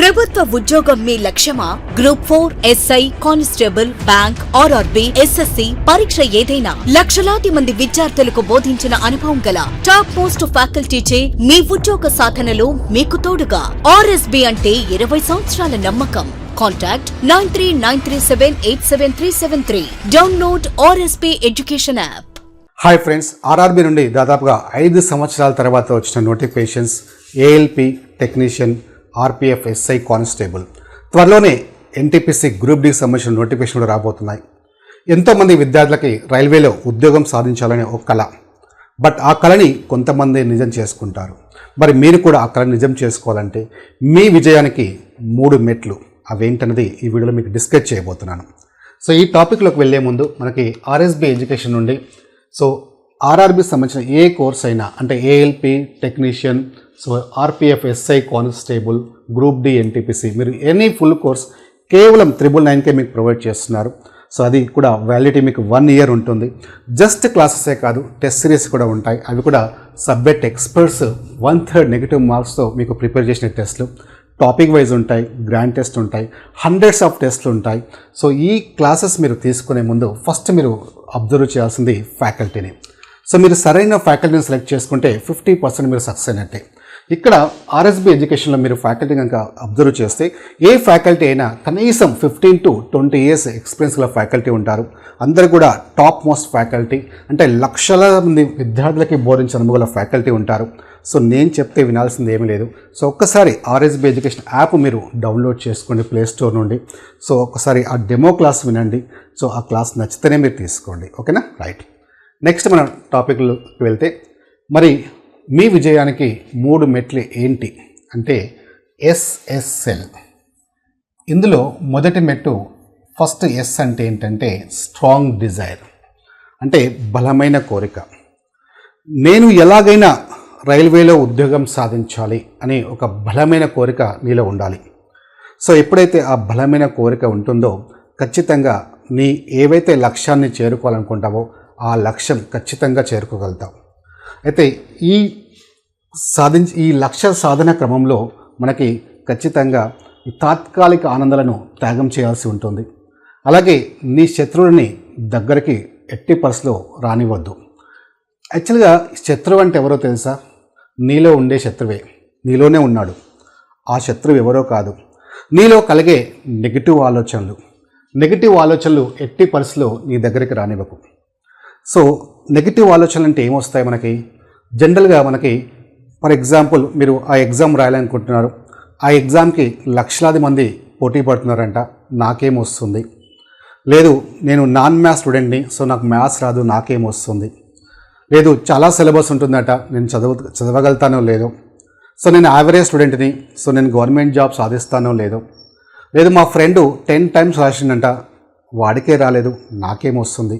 ప్రభుత్వ ఉద్యోగం మీ లక్ష్యమా? Group 4, SI, constable, bank, RRB, SSC పరీక్ష ఏదైనా లక్షలాది మంది విద్యార్థులకు బోధించిన అనుభవం గల టాప్ మోస్ట్ ఫ్యాకల్టీచే మీ ఉద్యోగ సాధనలో మీకు తోడుగా. ఆర్ఎస్బీ అంటే 20 సంవత్సరాల నమ్మకం. Contact 9393787373. Download RSB education app. Hi friends, RRB నుండి దాదాపుగా 5 సంవత్సరాల తర్వాత వచ్చిన notifications ALP technician, RPF, SI, constable, త్వరలోనే ఎన్టీపీసీ గ్రూప్ డికి సంబంధించిన నోటిఫికేషన్ కూడా రాబోతున్నాయి. ఎంతోమంది విద్యార్థులకి రైల్వేలో ఉద్యోగం సాధించాలనే ఒక కళ. బట్ ఆ కళని కొంతమంది నిజం చేసుకుంటారు. మరి మీరు కూడా ఆ కళని నిజం చేసుకోవాలంటే మీ విజయానికి 3 మెట్లు అవేంటన్నది ఈ వీడియోలో మీకు డిస్కస్ చేయబోతున్నాను. సో ఈ టాపిక్లోకి వెళ్ళే ముందు మనకి ఆర్ఎస్బీ ఎడ్యుకేషన్ నుండి ఆర్ఆర్బీ సంబంధించిన ఏ కోర్స్ అయినా, అంటే ALP technician, RPF, SI, constable, group D, NTPC, మీరు ఎనీ ఫుల్ కోర్స్ కేవలం 999కే మీకు ప్రొవైడ్ చేస్తున్నారు. సో అది కూడా వ్యాలిడిటీ మీకు 1 ఇయర్ ఉంటుంది. జస్ట్ క్లాసెసే కాదు, టెస్ట్ సిరీస్ కూడా ఉంటాయి. అవి కూడా సబ్జెక్ట్ ఎక్స్పర్ట్స్ 1/3 నెగిటివ్ మార్క్స్తో మీకు ప్రిపేర్ చేసిన టెస్ట్లు, టాపిక్ వైజ్ ఉంటాయి, గ్రాండ్ టెస్ట్ ఉంటాయి, హండ్రెడ్స్ ఆఫ్ టెస్ట్లు ఉంటాయి. సో ఈ క్లాసెస్ మీరు తీసుకునే ముందు ఫస్ట్ మీరు అబ్జర్వ్ చేయాల్సింది ఫ్యాకల్టీని. సో మీరు సరైన ఫ్యాకల్టీని సెలెక్ట్ చేసుకుంటే 50% మీరు సక్సెస్ అయినట్టే. ఇక్కడ ఆర్ఎస్బీ ఎడ్యుకేషన్లో మీరు ఫ్యాకల్టీ కనుక అబ్జర్వ్ చేస్తే ఏ ఫ్యాకల్టీ అయినా కనీసం 15 to 20 years ఎక్స్పీరియన్స్ గల ఫ్యాకల్టీ ఉంటారు. అందరూ కూడా టాప్ మోస్ట్ ఫ్యాకల్టీ, అంటే లక్షల మంది విద్యార్థులకి బోధించిన అనుభవం ఫ్యాకల్టీ ఉంటారు. సో నేను చెప్తే వినాల్సింది ఏమీ లేదు. సో ఒక్కసారి ఆర్ఎస్బీ ఎడ్యుకేషన్ యాప్ మీరు డౌన్లోడ్ చేసుకోండి ప్లే స్టోర్ నుండి. సో ఒక్కసారి ఆ డెమో క్లాస్ వినండి. సో ఆ క్లాస్ నచ్చితేనే మీరు తీసుకోండి. ఓకేనా? రైట్. నెక్స్ట్ మన టాపిక్లోకి వెళ్తే, మరి మీ విజయానికి 3 మెట్లు ఏంటి అంటే ఎస్ఎస్ఎల్. ఇందులో మొదటి మెట్టు, ఫస్ట్ ఎస్ అంటే ఏంటంటే స్ట్రాంగ్ డిజైర్, అంటే బలమైన కోరిక. నేను ఎలాగైనా రైల్వేలో ఉద్యోగం సాధించాలి అని ఒక బలమైన కోరిక నీలో ఉండాలి. సో ఎప్పుడైతే ఆ బలమైన కోరిక ఉంటుందో ఖచ్చితంగా నీ ఏవైతే లక్ష్యాన్ని చేరుకోవాలనుకుంటావో ఆ లక్ష్యం ఖచ్చితంగా చేరుకోగలుగుతావు. అయితే ఈ లక్ష్య సాధన క్రమంలో మనకి ఖచ్చితంగా ఈ తాత్కాలిక ఆనందాలను త్యాగం చేయాల్సి ఉంటుంది. అలాగే నీ శత్రువుని దగ్గరికి ఎట్టి పరిస్థితిలో రానివ్వద్దు. యాక్చువల్గా శత్రువు అంటే ఎవరో తెలుసా? నీలో ఉండే శత్రువే, నీలోనే ఉన్నాడు. ఆ శత్రువు ఎవరో కాదు, నీలో కలిగే నెగిటివ్ ఆలోచనలు ఎట్టి పరిస్థితిలో నీ దగ్గరికి రానివ్వకు. సో నెగిటివ్ ఆలోచనలు అంటే ఏమొస్తాయి మనకి? జనరల్గా మనకి ఫర్ ఎగ్జాంపుల్ మీరు ఆ ఎగ్జామ్ రాయాలనుకుంటున్నారు. ఆ ఎగ్జామ్కి లక్షలాది మంది పోటీ పడుతున్నారంట, నాకేమొస్తుంది? లేదు, నేను నాన్ మ్యాథ్స్ స్టూడెంట్ని, సో నాకు మ్యాథ్స్ రాదు, నాకేమొస్తుంది? లేదు, చాలా సిలబస్ ఉంటుందట, నేను చదవగలుగుతానో లేదో? సో నేను యావరేజ్ స్టూడెంట్ని, సో నేను గవర్నమెంట్ జాబ్ సాధిస్తానో లేదో? లేదు, మా ఫ్రెండ్ 10 times రాసిందంట, వాడికే రాలేదు, నాకేమొస్తుంది?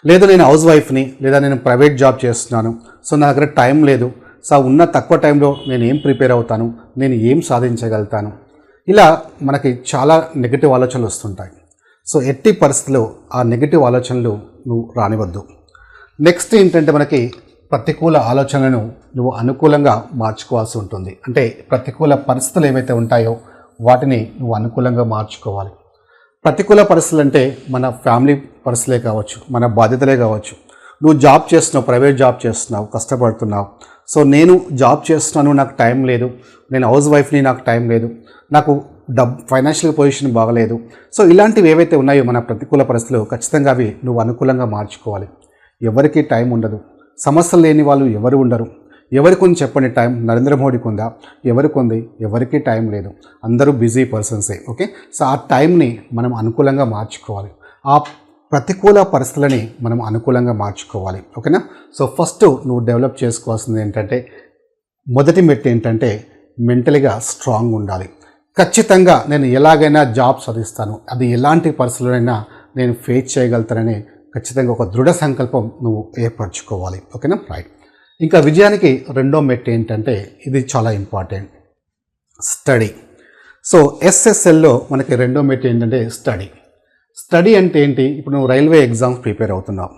లేదు, నేను హౌస్ వైఫ్ని, లేదా నేను ప్రైవేట్ జాబ్ చేస్తున్నాను, సో నా దగ్గర టైం లేదు, సో ఉన్న తక్కువ టైంలో నేను ఏం ప్రిపేర్ అవుతాను, నేను ఏం సాధించగలుగుతాను? ఇలా మనకి చాలా నెగిటివ్ ఆలోచనలు వస్తుంటాయి. సో ఎట్టి పరిస్థితుల్లో ఆ నెగిటివ్ ఆలోచనలు నువ్వు రానివద్దు. నెక్స్ట్ ఏంటంటే మనకి ప్రతికూల ఆలోచనలను నువ్వు అనుకూలంగా మార్చుకోవాల్సి ఉంటుంది. అంటే ప్రతికూల పరిస్థితులు ఏవైతే ఉంటాయో వాటిని నువ్వు అనుకూలంగా మార్చుకోవాలి. ప్రతికూల పరిస్థితులు అంటే మన ఫ్యామిలీ పరిస్థితులే కావచ్చు, మన బాధ్యతలే కావచ్చు. నువ్వు జాబ్ చేస్తున్నావు, ప్రైవేట్ జాబ్ చేస్తున్నావు, కష్టపడుతున్నావు. సో నేను జాబ్ చేస్తున్నాను, నాకు టైం లేదు. నేను హౌస్ వైఫ్ని, నాకు టైం లేదు. నాకు ఫైనాన్షియల్ పొజిషన్ బాగలేదు. సో ఇలాంటివి ఏవైతే ఉన్నాయో మన ప్రతికూల పరిస్థితులు, ఖచ్చితంగా అవి నువ్వు అనుకూలంగా మార్చుకోవాలి. ఎవరికి టైం ఉండదు, సమస్యలు లేని వాళ్ళు ఎవరు ఉండరు. ఎవరికి ఉంది చెప్పండి టైం? నరేంద్ర మోడీకి ఉందా? ఎవరికి ఉంది? ఎవరికి టైం లేదు, అందరూ బిజీ పర్సన్సే. ఓకే, సో ఆ టైంని మనం అనుకూలంగా మార్చుకోవాలి. ఆ ప్రతికూల పరిస్థితులని మనం అనుకూలంగా మార్చుకోవాలి. ఓకేనా? సో ఫస్ట్ నువ్వు డెవలప్ చేసుకోవాల్సింది ఏంటంటే, మొదటి మెట్టు ఏంటంటే మెంటల్గా స్ట్రాంగ్ ఉండాలి. ఖచ్చితంగా నేను ఎలాగైనా జాబ్ సాధిస్తాను, అది ఎలాంటి పరిస్థితులైనా నేను ఫేస్ చేయగలుగుతానని ఖచ్చితంగా ఒక దృఢ సంకల్పం నువ్వు ఏర్పరచుకోవాలి. ఓకేనా? రైట్. ఇంకా విజయానికి రెండో మెట్టు ఏంటంటే, ఇది చాలా ఇంపార్టెంట్, స్టడీ. సో ఎస్ఎస్ఎల్లో మనకి రెండో మెట్టు ఏంటంటే స్టడీ. స్టడీ అంటే ఏంటి? ఇప్పుడు నువ్వు రైల్వే ఎగ్జామ్స్ ప్రిపేర్ అవుతున్నావు.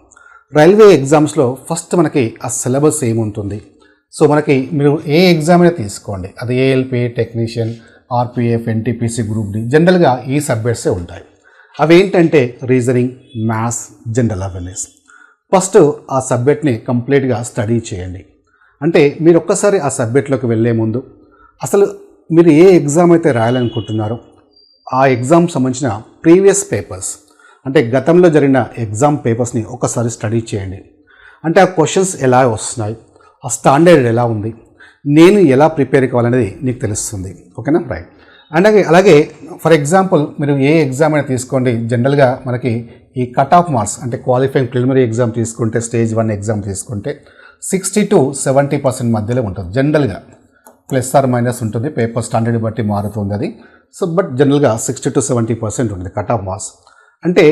రైల్వే ఎగ్జామ్స్లో ఫస్ట్ మనకి ఆ సిలబస్ ఏముంటుంది? సో మనకి మీరు ఏ ఎగ్జామ్ అయినా తీసుకోండి, అది ALP technician, RPF, NTPC, group D, జనరల్గా ఈ సబ్జెక్ట్సే ఉంటాయి. అవి ఏంటంటే reasoning, maths, general awareness. First ఆ సబ్జెక్ట్ని కంప్లీట్గా స్టడీ చేయండి. అంటే మీరు ఒక్కసారి ఆ సబ్జెక్ట్లోకి వెళ్ళే ముందు అసలు మీరు ఏ ఎగ్జామ్ అయితే రాయాలనుకుంటున్నారో ఆ ఎగ్జామ్ సంబంధించిన ప్రీవియస్ పేపర్స్, అంటే గతంలో జరిగిన ఎగ్జామ్ పేపర్స్ని ఒకసారి స్టడీ చేయండి. అంటే ఆ క్వశ్చన్స్ ఎలా వస్తున్నాయి, ఆ స్టాండర్డ్ ఎలా ఉంది, నేను ఎలా ప్రిపేర్ కావాలనేది నీకు తెలుస్తుంది. ఓకేనా, రైట్. అలాగే ఫర్ ఎగ్జాంపుల్ మీరు ఏ ఎగ్జామ్ అయినా తీసుకోండి, జనరల్గా మనకి ఈ కట్ ఆఫ్ మార్క్స్ అంటే క్వాలిఫైయింగ్ ప్రిలిమినరీ ఎగ్జామ్ తీసుకుంటే, స్టేజ్ 1 ఎగ్జామ్ తీసుకుంటే 60 to 70% మధ్యలో ఉంటుంది. జనరల్గా ప్లస్ ఆర్ మైనస్ ఉంటుంది, పేపర్ స్టాండర్డ్ బట్టి మారుతుంది అది. సో బట్ జనరల్గా 60 to 70% ఉంటుంది కట్ ఆఫ్ మార్క్స్. అంటే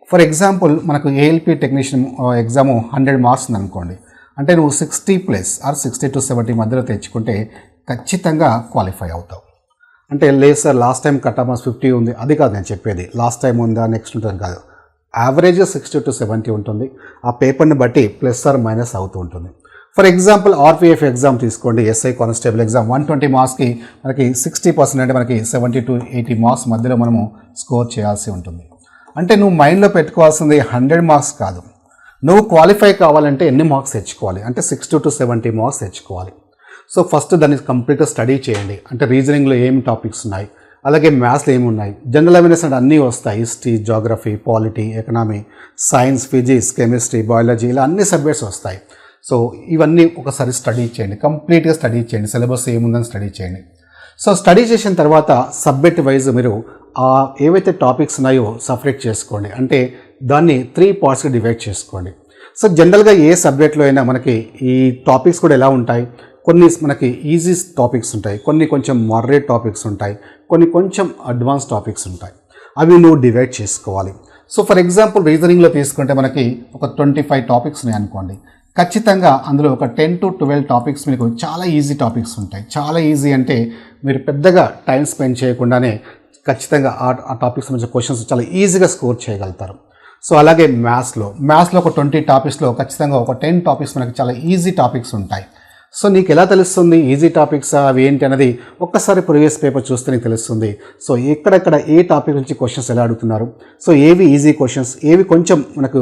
ఫర్ ఎగ్జాంపుల్ మనకు ఏఎల్పి టెక్నీషియన్ ఎగ్జాము 100 మార్క్స్ ఉందనుకోండి, అంటే నువ్వు 60+ ఆర్ 60 to 70 మధ్యలో తెచ్చుకుంటే ఖచ్చితంగా క్వాలిఫై అవుతావు. అంటే లేదు sir last time cut off marks 50 ఉంది, అది కాదు నేను చెప్పేది. లాస్ట్ టైం ఉందా నెక్స్ట్ ఉంటుంది కాదు, యావరేజ్ 60 to 70 ఉంటుంది. ఆ పేపర్ని బట్టి ప్లస్ ఆర్ మైనస్ అవుతూ ఉంటుంది. ఫర్ ఎగ్జాంపుల్ ఆర్పిఎఫ్ ఎగ్జామ్ తీసుకోండి, ఎస్ఐ కానిస్టేబుల్ ఎగ్జామ్ 120 మార్క్స్కి మనకి 60% అంటే మనకి 70 to 80 మార్క్స్ మధ్యలో మనము స్కోర్ చేయాల్సి ఉంటుంది. అంటే నువ్వు మైండ్లో పెట్టుకోవాల్సింది 100 మార్క్స్ కాదు, నువ్వు క్వాలిఫై కావాలంటే ఎన్ని మార్క్స్ తెచ్చుకోవాలి అంటే 60 to 70 మార్క్స్ తెచ్చుకోవాలి. సో ఫస్ట్ దాన్ని కంప్లీట్గా స్టడీ చేయండి. అంటే రీజనింగ్లో ఏమి టాపిక్స్ ఉన్నాయి, అలాగే మ్యాథ్స్లో ఏమి ఉన్నాయి, జనరల్ అవేర్నెస్ అంటే అన్నీ వస్తాయి, history, geography, polity, economy, science, physics, chemistry, biology, ఇలా అన్ని సబ్జెక్ట్స్ వస్తాయి. సో ఇవన్నీ ఒకసారి స్టడీ చేయండి, కంప్లీట్గా స్టడీ చేయండి, సిలబస్ ఏముందని స్టడీ చేయండి. సో స్టడీ చేసిన తర్వాత సబ్జెక్ట్ వైజ్ మీరు ఏవైతే టాపిక్స్ ఉన్నాయో సపరేట్ చేసుకోండి. అంటే దాన్ని 3 పార్ట్స్గా డివైడ్ చేసుకోండి. సో జనరల్గా ఏ సబ్జెక్ట్లో అయినా మనకి ఈ టాపిక్స్ కూడా ఎలా ఉంటాయి, కొన్ని మనకి ఈజీ టాపిక్స్ ఉంటాయి, కొన్ని కొంచెం మోడరేట్ టాపిక్స్ ఉంటాయి, కొన్ని కొంచెం అడ్వాన్స్ టాపిక్స్ ఉంటాయి. అవి నువ్వు డివైడ్ చేసుకోవాలి. సో ఫర్ ఎగ్జాంపుల్ రీజనింగ్లో తీసుకుంటే మనకి ఒక 25 టాపిక్స్ ఉన్నాయి అనుకోండి, ఖచ్చితంగా అందులో ఒక 10 to 12 టాపిక్స్ మీకు చాలా ఈజీ టాపిక్స్ ఉంటాయి. చాలా ఈజీ అంటే మీరు పెద్దగా టైం స్పెండ్ చేయకుండానే ఖచ్చితంగా ఆ టాపిక్స్ సంబంధించిన క్వశ్చన్స్ చాలా ఈజీగా స్కోర్ చేయగలుగుతారు. సో అలాగే మ్యాథ్స్లో ఒక 20 టాపిక్స్లో ఖచ్చితంగా ఒక 10 టాపిక్స్ మనకి చాలా ఈజీ టాపిక్స్ ఉంటాయి. సో నీకు ఎలా తెలుస్తుంది ఈజీ టాపిక్స్ అవి ఏంటి అనేది ఒక్కసారి ప్రీవియస్ పేపర్ చూస్తే నీకు తెలుస్తుంది. సో ఎక్కడెక్కడ ఏ టాపిక్ నుంచి క్వశ్చన్స్ ఎలా అడుగుతున్నారు, సో ఏవి ఈజీ క్వశ్చన్స్, ఏవి కొంచెం మనకు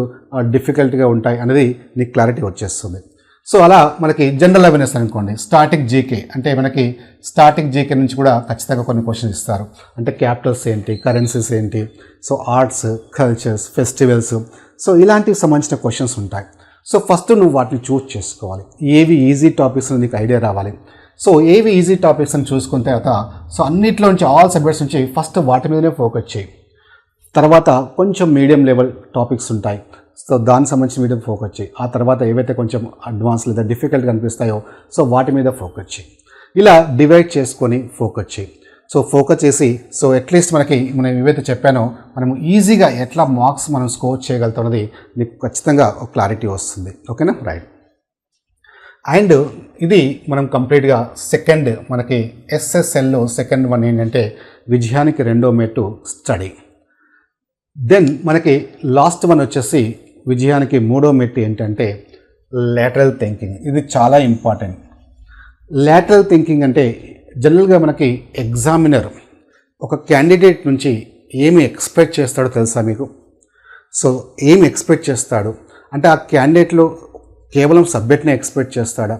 డిఫికల్ట్గా ఉంటాయి అనేది నీకు క్లారిటీ వచ్చేస్తుంది. సో అలా మనకి జనరల్ అవేర్నెస్ అనుకోండి, స్టాటిక్ జీకే అంటే మనకి స్టాటిక్ జీకే నుంచి కూడా ఖచ్చితంగా కొన్ని క్వశ్చన్స్ ఇస్తారు. అంటే క్యాపిటల్స్ ఏంటి, కరెన్సీస్ ఏంటి, so arts, cultures, festivals, so ఇలాంటివి సంబంధించిన క్వశ్చన్స్ ఉంటాయి. సో ఫస్ట్ నువ్వు వాటిని చూస్ చేసుకోవాలి, ఏవి ఈజీ టాపిక్స్ నీకు ఐడియా రావాలి. సో ఏవి ఈజీ టాపిక్స్ అని చూసుకున్న తర్వాత సో అన్నిట్లో నుంచి ఆల్ సబ్జెక్ట్స్ నుంచి ఫస్ట్ వాటి మీదనే ఫోకస్ చేయి. తర్వాత కొంచెం మీడియం లెవెల్ టాపిక్స్ ఉంటాయి, సో దానికి సంబంధించి మీడియం ఫోకస్ చేయి. ఆ తర్వాత ఏవైతే కొంచెం అడ్వాన్స్ లేదా డిఫికల్ట్గా అనిపిస్తాయో సో వాటి మీద ఫోకస్ చేయి. ఇలా డివైడ్ చేసుకొని ఫోకస్ చేయి. సో ఫోకస్ చేసి సో అట్లీస్ట్ మనం ఏవైతే చెప్పానో మనం ఈజీగా ఎట్లా మార్క్స్ మనం స్కోర్ చేయగలుగుతాం అనేది నీకు ఖచ్చితంగా ఒక క్లారిటీ వస్తుంది. ఓకేనా, రైట్. అండ్ ఇది మనం కంప్లీట్గా సెకండ్ మనకి ఎస్ఎస్ఎల్లో సెకండ్ వన్ ఏంటంటే విజయానికి రెండో మెట్టు స్టడీ. దెన్ మనకి లాస్ట్ వన్ వచ్చేసి విజయానికి మూడో మెట్టు ఏంటంటే లాటరల్ థింకింగ్. ఇది చాలా ఇంపార్టెంట్. లాటరల్ థింకింగ్ అంటే జనరల్గా మనకి ఎగ్జామినర్ ఒక క్యాండిడేట్ నుంచి ఏమి ఎక్స్పెక్ట్ చేస్తాడో తెలుసా మీకు? సో ఏమి ఎక్స్పెక్ట్ చేస్తాడు అంటే ఆ క్యాండిడేట్లో కేవలం సబ్జెక్ట్ని ఎక్స్పెక్ట్ చేస్తాడా,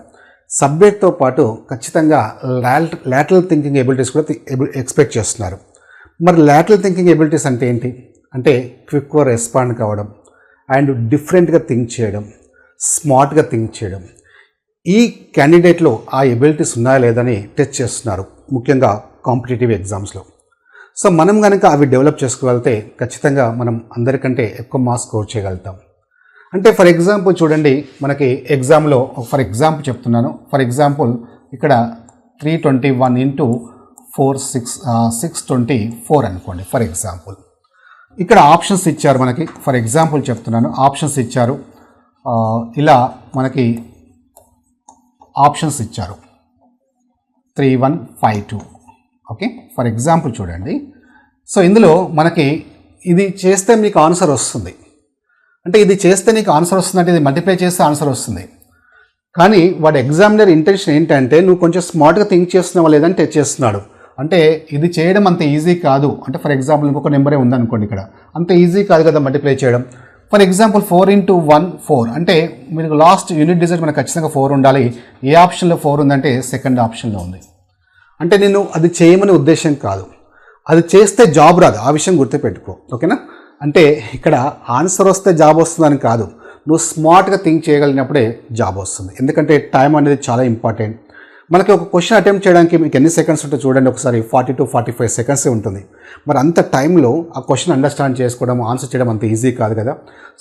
సబ్జెక్ట్తో పాటు ఖచ్చితంగా లాటరల్ థింకింగ్ ఎబిలిటీస్ కూడా ఎక్స్పెక్ట్ చేస్తున్నారు. మరి లాటరల్ థింకింగ్ ఎబిలిటీస్ అంటే ఏంటి అంటే క్విక్గా రెస్పాండ్ కావడం అండ్ డిఫరెంట్గా థింక్ చేయడం, స్మార్ట్గా థింక్ చేయడం. ఈ క్యాండిడేట్లో ఆ ఎబిలిటీస్ ఉన్నాయా లేదని టెస్ట్ చేస్తున్నారు, ముఖ్యంగా కాంపిటేటివ్ ఎగ్జామ్స్లో. సో మనం కనుక అవి డెవలప్ చేసుకోగలిగితే ఖచ్చితంగా మనం అందరికంటే ఎక్కువ మార్క్స్ స్కోర్ చేయగలుగుతాం. అంటే ఫర్ ఎగ్జాంపుల్ చూడండి, మనకి ఎగ్జామ్లో ఫర్ ఎగ్జాంపుల్ చెప్తున్నాను, ఫర్ ఎగ్జాంపుల్ ఇక్కడ 321 into 4 624 అనుకోండి. ఫర్ ఎగ్జాంపుల్ ఇక్కడ ఆప్షన్స్ ఇచ్చారు మనకి, ఫర్ ఎగ్జాంపుల్ చెప్తున్నాను, ఆప్షన్స్ ఇచ్చారు. ఇలా మనకి ఆప్షన్స్ ఇచ్చారు 3152. ఓకే, ఫర్ ఎగ్జాంపుల్ చూడండి. సో ఇందులో మనకి ఇది చేస్తే మీకు ఆన్సర్ వస్తుంది, అంటే ఇది చేస్తే నీకు ఆన్సర్ వస్తుందంటే ఇది మల్టిప్లై చేస్తే ఆన్సర్ వస్తుంది. కానీ వాడు ఎగ్జామినర్ ఇంటెన్షన్ ఏంటంటే నువ్వు కొంచెం స్మార్ట్గా థింక్ చేస్తున్నావా లేదని టెస్ట్ చేస్తున్నాడు. అంటే ఇది చేయడం అంత ఈజీ కాదు. అంటే ఫర్ ఎగ్జాంపుల్ ఇంకొక నెంబరే ఉందనుకోండి, ఇక్కడ అంత ఈజీ కాదు కదా మల్టిప్లై చేయడం. ఫర్ ఎగ్జాంపుల్ 4 × 1 4, అంటే మీకు లాస్ట్ యూనిట్ డిజిట్ మనకు ఖచ్చితంగా 4 ఉండాలి. ఏ ఆప్షన్లో 4 ఉందంటే సెకండ్ ఆప్షన్లో ఉంది. అంటే నేను అది చేయమనే ఉద్దేశం కాదు, అది చేస్తే జాబ్ రాదు, ఆ విషయం గుర్తుపెట్టుకో. ఓకేనా? అంటే ఇక్కడ ఆన్సర్ వస్తే జాబ్ వస్తుందని కాదు, నువ్వు స్మార్ట్గా థింక్ చేయగలిగినప్పుడే జాబ్ వస్తుంది. ఎందుకంటే టైం అనేది చాలా ఇంపార్టెంట్. మనకి ఒక క్వశ్చన్ అటెంప్ట్ చేయడానికి మీకు ఎన్ని సెకండ్స్ ఉంటుందో చూడండి ఒకసారి, 40 to 45 సెకండ్సే ఉంటుంది. మరి అంత టైంలో ఆ క్వశ్చన్ అండర్స్టాండ్ చేసుకోవడం, ఆన్సర్ చేయడం అంత ఈజీ కాదు కదా.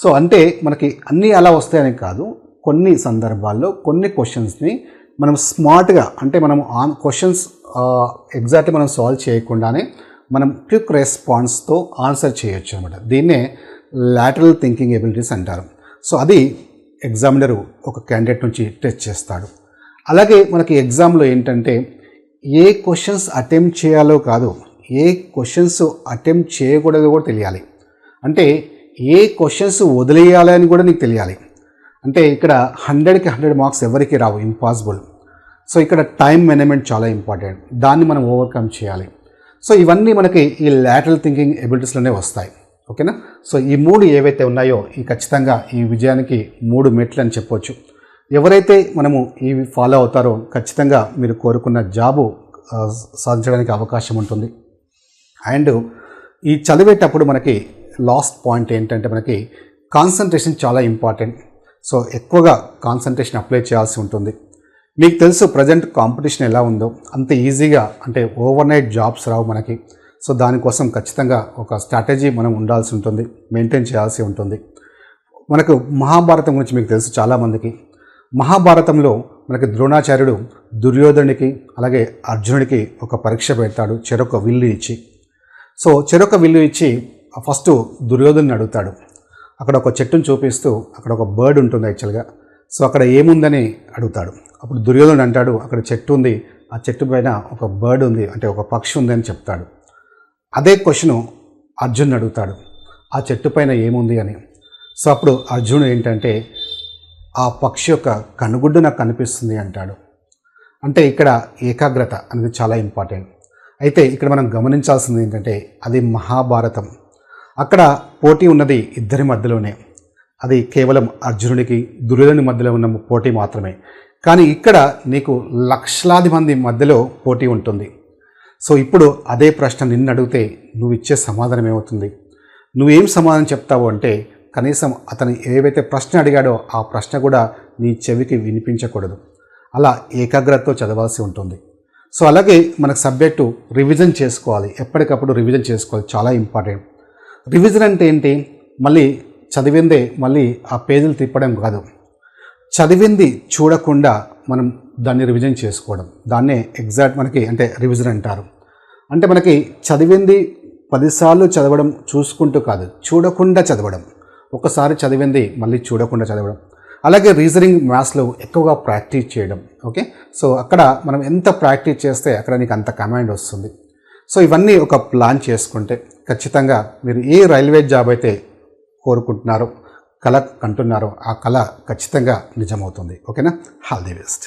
సో అంటే మనకి అన్నీ అలా వస్తాయని కాదు, కొన్ని సందర్భాల్లో కొన్ని క్వశ్చన్స్ని మనం స్మార్ట్గా, అంటే మనం క్వశ్చన్స్ ఎగ్జాక్ట్లీ మనం సాల్వ్ చేయకుండానే మనం క్విక్ రెస్పాన్స్తో ఆన్సర్ చేయొచ్చు అనమాట. దీన్నే లాటరల్ థింకింగ్ ఎబిలిటీస్ అంటారు. సో అది ఎగ్జామినరు ఒక క్యాండిడేట్ నుంచి టెస్ట్ చేస్తాడు. అలాగే మనకి ఎగ్జామ్లో ఏంటంటే ఏ క్వశ్చన్స్ అటెంప్ట్ చేయాలో కాదు, ఏ క్వశ్చన్స్ అటెంప్ట్ చేయకూడదో కూడా తెలియాలి. అంటే ఏ క్వశ్చన్స్ వదిలేయాలని కూడా నీకు తెలియాలి. అంటే ఇక్కడ 100కి 100 మార్క్స్ ఎవరికి రావు, ఇంపాసిబుల్. సో ఇక్కడ టైం మేనేజ్మెంట్ చాలా ఇంపార్టెంట్, దాన్ని మనం ఓవర్కమ్ చేయాలి. సో ఇవన్నీ మనకి ఈ లాటరల్ థింకింగ్ ఎబిలిటీస్లోనే వస్తాయి. ఓకేనా? సో ఈ 3 ఏవైతే ఉన్నాయో ఈ ఖచ్చితంగా ఈ విజయానికి 3 మెట్లు అని చెప్పొచ్చు. ఎవరైతే మనము ఇవి ఫాలో అవుతారో ఖచ్చితంగా మీరు కోరుకున్న జాబు సాధించడానికి అవకాశం ఉంటుంది. అండ్ ఈ చదివేటప్పుడు మనకి లాస్ట్ పాయింట్ ఏంటంటే మనకి కాన్సన్ట్రేషన్ చాలా ఇంపార్టెంట్. సో ఎక్కువగా కాన్సన్ట్రేషన్ అప్లై చేయాల్సి ఉంటుంది. మీకు తెలుసు ప్రజెంట్ కాంపిటీషన్ ఎలా ఉందో, అంత ఈజీగా అంటే ఓవర్ నైట్ జాబ్స్ రావు మనకి. సో దానికోసం ఖచ్చితంగా ఒక స్ట్రాటజీ మనం ఉండాల్సి ఉంటుంది, మెయింటైన్ చేయాల్సి ఉంటుంది. మనకు మహాభారతం గురించి మీకు తెలుసు చాలామందికి. మహాభారతంలో మనకి ద్రోణాచార్యుడు దుర్యోధనుడికి అలాగే అర్జునుడికి ఒక పరీక్ష పెడతాడు, చెరొక విల్లు ఇచ్చి. సో చెరొక విల్లు ఇచ్చి ఫస్ట్ దుర్యోధనుని అడుగుతాడు. అక్కడ ఒక చెట్టును చూపిస్తూ అక్కడ ఒక బర్డ్ ఉంటుంది యాక్చువల్గా. సో అక్కడ ఏముందని అడుగుతాడు. అప్పుడు దుర్యోధనుడు అంటాడు, అక్కడ చెట్టు ఉంది, ఆ చెట్టు పైన ఒక బర్డ్ ఉంది, అంటే ఒక పక్షి ఉంది అని చెప్తాడు. అదే క్వశ్చను అర్జునుడు అడుగుతాడు, ఆ చెట్టు పైన ఏముంది అని. సో అప్పుడు అర్జునుడు ఏంటంటే ఆ పక్షి యొక్క కనుగుడ్డు నాకు కనిపిస్తుంది అంటాడు. అంటే ఇక్కడ ఏకాగ్రత అనేది చాలా ఇంపార్టెంట్. అయితే ఇక్కడ మనం గమనించాల్సింది ఏంటంటే అది మహాభారతం. అక్కడ పోటీ ఉన్నది ఇద్దరి మధ్యలోనే, అది కేవలం అర్జునుడికి దుర్యోధనుడి మధ్యలో ఉన్న పోటీ మాత్రమే. కానీ ఇక్కడ నీకు లక్షలాది మంది మధ్యలో పోటీ ఉంటుంది. సో ఇప్పుడు అదే ప్రశ్న నిన్ను అడిగితే నువ్వు ఇచ్చే సమాధానం ఏమవుతుంది? నువ్వేం సమాధానం చెప్తావు అంటే కనీసం అతను ఏవైతే ప్రశ్న అడిగాడో ఆ ప్రశ్న కూడా నీ చెవికి వినిపించకూడదు. అలా ఏకాగ్రతతో చదవాల్సి ఉంటుంది. సో అలాగే మనకు సబ్జెక్టు రివిజన్ చేసుకోవాలి, ఎప్పటికప్పుడు రివిజన్ చేసుకోవాలి, చాలా ఇంపార్టెంట్. రివిజన్ అంటే ఏంటి? మళ్ళీ చదివిందే మళ్ళీ ఆ పేజీలు తిప్పడం కాదు, చదివింది చూడకుండా మనం దాన్ని రివిజన్ చేసుకోవడం, దాన్నే ఎగ్జాక్ట్ మనకి అంటే రివిజన్ అంటారు. అంటే మనకి చదివింది 10 సార్లు చదవడం చూసుకుంటూ కాదు, చూడకుండా చదవడం. ఒకసారి చదివింది మళ్ళీ చూడకుండా చదవడం. అలాగే రీజనింగ్, మ్యాథ్స్లో ఎక్కువగా ప్రాక్టీస్ చేయడం. ఓకే, సో అక్కడ మనం ఎంత ప్రాక్టీస్ చేస్తే అక్కడ నీకు అంత కమాండ్ వస్తుంది. సో ఇవన్నీ ఒక ప్లాన్ చేసుకుంటే ఖచ్చితంగా మీరు ఏ రైల్వే జాబ్ అయితే కోరుకుంటున్నారో, కళ కంటున్నారో ఆ కళ ఖచ్చితంగా నిజమవుతుంది. ఓకేనా? All the best.